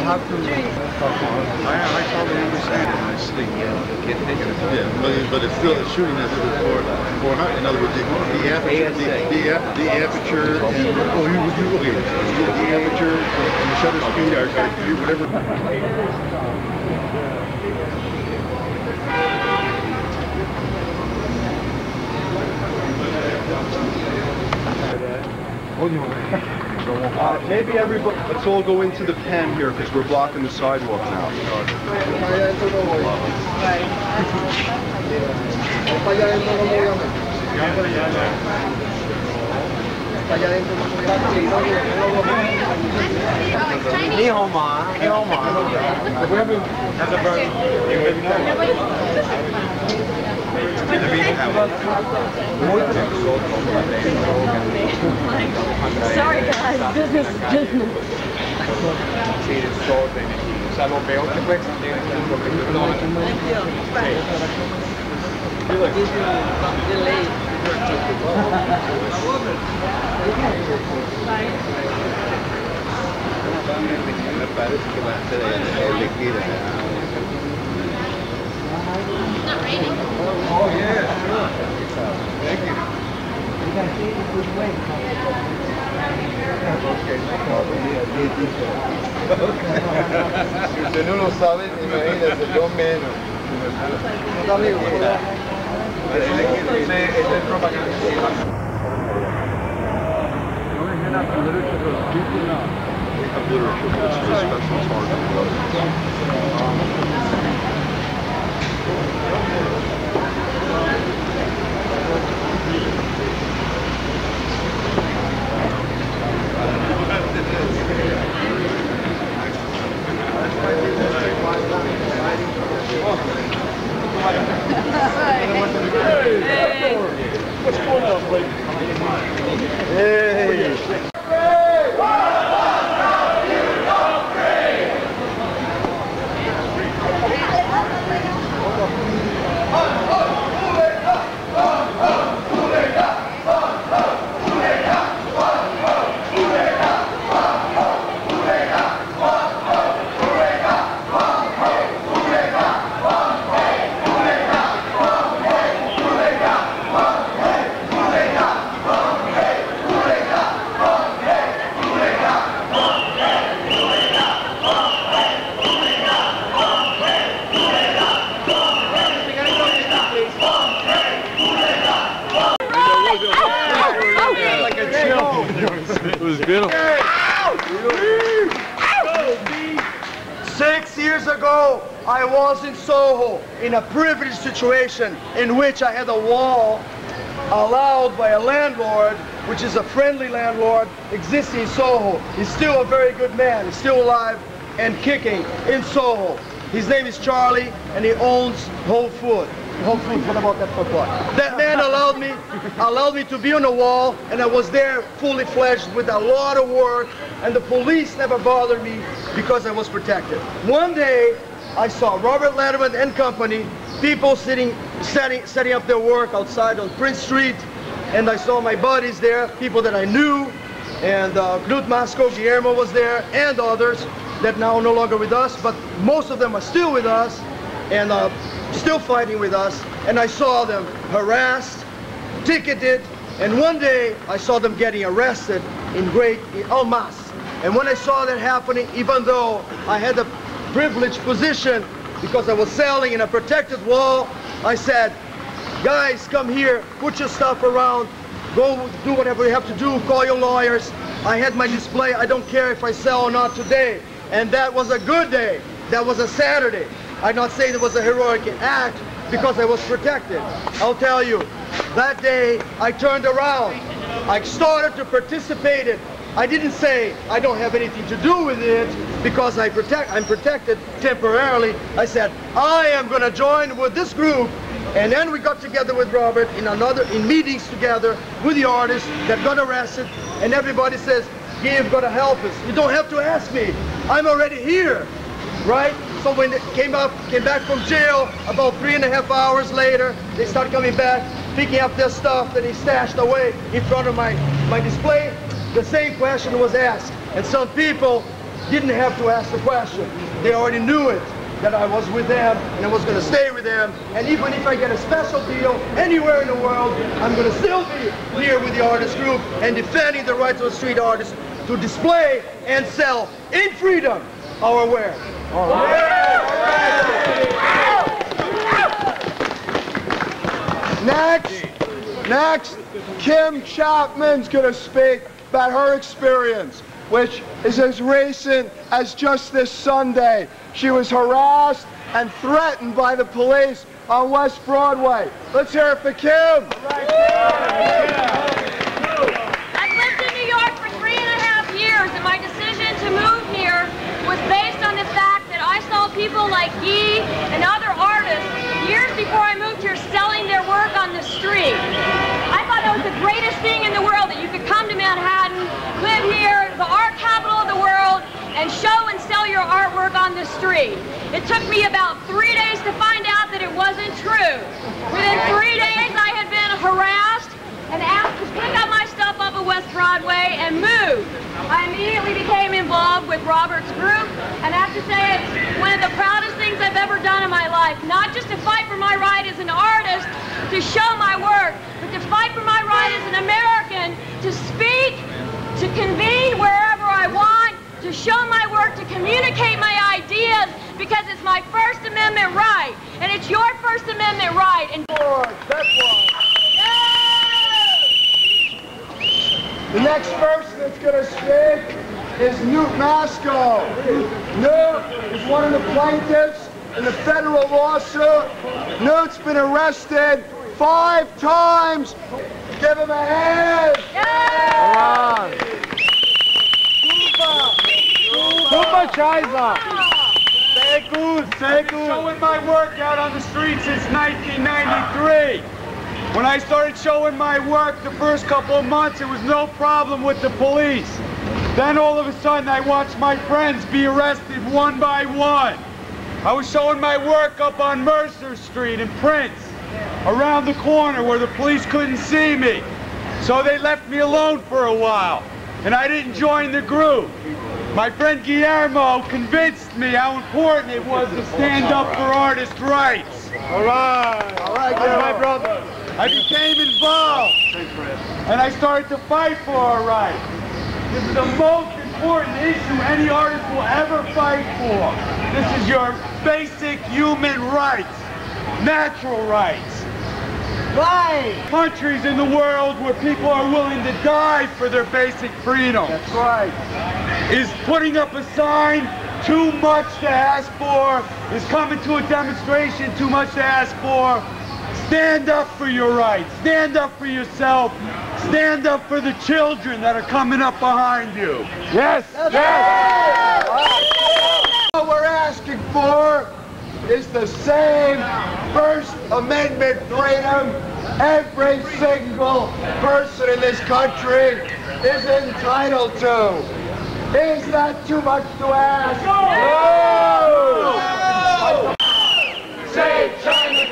have to talk to them. I totally understand it in my sleep. Can't take it. Yeah, but it's still a shooting as it is for in other words, the aperture, the aperture, and the aperture and the shutter speed are whatever. Maybe everybody, let's all go into the pen here because we're blocking the sidewalk now. Sorry guys, business. Not raining. Oh yeah, sure. Thank you. Si usted no lo sabe, imagínese, yo menos. Ese es propaganda. We have literature, but it's very special. It's hard to Hey! What's going on, Blake? Hey! It was beautiful. 6 years ago, I was in Soho in a privileged situation in which I had a wall allowed by a landlord, which is a friendly landlord, existing in Soho. He's still a very good man. He's still alive and kicking in Soho. His name is Charlie, and he owns Whole Foods. What about that football? That man allowed me to be on the wall, and I was there fully fledged with a lot of work, and the police never bothered me because I was protected. One day, I saw Robert Letterman and company, people setting up their work outside on Prince Street, and I saw my buddies there, people that I knew, and Knut Masco, Guillermo was there, and others that now are no longer with us, but most of them are still with us, and still fighting with us, and I saw them harassed, ticketed, and one day I saw them getting arrested en masse. And when I saw that happening, even though I had a privileged position because I was selling in a protected wall, I said, guys, come here, put your stuff around, go do whatever you have to do, call your lawyers. I had my display, I don't care if I sell or not today. And that was a good day. That was a Saturday. I'm not saying it was a heroic act because I was protected. I'll tell you, that day I turned around. I started to participate in it. I didn't say I don't have anything to do with it because I'm protected temporarily. I said, I am going to join with this group. And then we got together with Robert in meetings together with the artists that got arrested. And everybody says, you've got to help us. You don't have to ask me. I'm already here, right? So when they came back from jail, about 3.5 hours later, they started coming back, picking up their stuff that he stashed away in front of my display. The same question was asked. And some people didn't have to ask the question. They already knew it, that I was with them and I was going to stay with them. And even if I get a special deal anywhere in the world, I'm going to still be here with the artist group and defending the rights of street artists to display and sell in freedom our work. All right. Next, Kim Chapman's going to speak about her experience, which is as recent as just this Sunday. She was harassed and threatened by the police on West Broadway. Let's hear it for Kim. I've lived in New York for 3.5 years, and my decision to move here was based on the fact that I saw people like Guy and other artists years before I moved here selling their work on the street. I thought that was the greatest thing in the world, that you could come to Manhattan, live here, the art capital of the world, and show and sell your artwork on the street. It took me about 3 days to find out that it wasn't true. Within 3 days, I had been harassed and asked to pick up my stuff up at West Broadway and move. I immediately became involved with Robert's group, and I have to say it's one of the proudest things I've ever done in my life. Not just to fight for my right as an artist to show my work, but to fight for my right as an American to speak, to convene wherever I want, to show my work, to communicate my ideas, because it's my First Amendment right, and it's your First Amendment right. And the next person that's going to speak is Newt Masco. Newt is one of the plaintiffs in the federal lawsuit. Newt's been arrested 5 times. Give him a hand. Super Scheiße! Sehr gut. I've been showing my work out on the street since 1993. When I started showing my work the first couple of months, it was no problem with the police. Then all of a sudden, I watched my friends be arrested one by one. I was showing my work up on Mercer Street in Prince, around the corner where the police couldn't see me. So they left me alone for a while, and I didn't join the group. My friend Guillermo convinced me how important it was to stand up for artist rights. All right, That's my brother. I became involved, and I started to fight for our rights. This is the most important issue any artist will ever fight for. This is your basic human rights, natural rights. Right. Countries in the world where people are willing to die for their basic freedom. That's right. Is putting up a sign too much to ask for? Is coming to a demonstration too much to ask for? Stand up for your rights. Stand up for yourself. Stand up for the children that are coming up behind you. Yes, yes. What we're asking for is the same First Amendment freedom every single person in this country is entitled to. Is that too much to ask? No! Say China!